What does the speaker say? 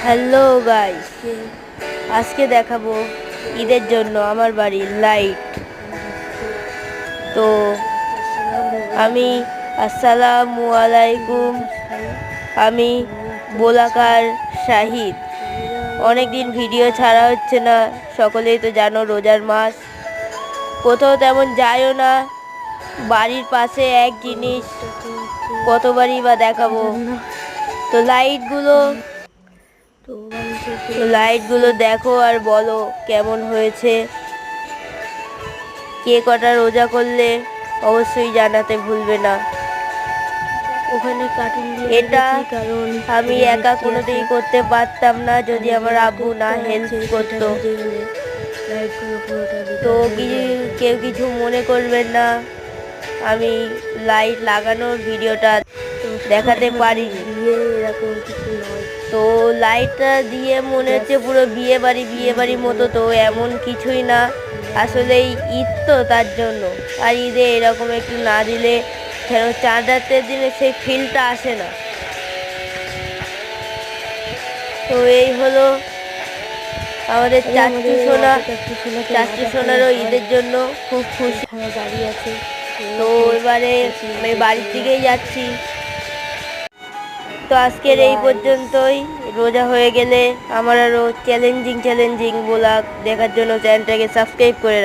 Hello guys, আজকে দেখাবো ঈদের জন্য আমার বাড়ির লাইট। তো আমি আসসালামু আলাইকুম, আমি বোলাকার শাহিদ। অনেকদিন ভিডিও ছাড়া হচ্ছে না, সকলেই তো জানো রোজার মাস, কোথাও তেমন যাইও না। বাড়ির পাশে এক জিনিস কতবারই বা দেখাবো। তো লাইটগুলো দেখো আর বলো কেমন হয়েছে। কে কটা রোজা করলে অবশ্যই জানাতে ভুলবে না। ওখানে কার্টুন দিয়ে এটা কারণ আমি একা কোনোদিনই করতে পারতাম না যদি আমার আব্বু না হেল্প করতো। তো কেউ কিছু মনে করবেন না, আমি লাইট লাগানোর ভিডিওটা দেখাতে পারিনি। এরকম কিছু নয়। তো লাইটটা দিয়ে মনে হচ্ছে পুরো বিয়ে বাড়ির মতো, তো এমন কিছুই না। আসলে ঈদ তো তার জন্য, আর ঈদে এরকম একটু না দিলে কেন চাঁদ রাতের দিনে সেই ফিলটা আসে না। তো এই হলো আমাদের চাচু সোনারও ঈদের জন্য খুব খুশি। দাঁড়িয়ে আছে। তো এবারে আমি বাড়ির দিকেই যাচ্ছি। তো আজকের এই পর্যন্তই। রোজা হয়ে গেলে আমার আরও চ্যালেঞ্জিং ব্লগ দেখার জন্য চ্যানেলটাকে সাবস্ক্রাইব করে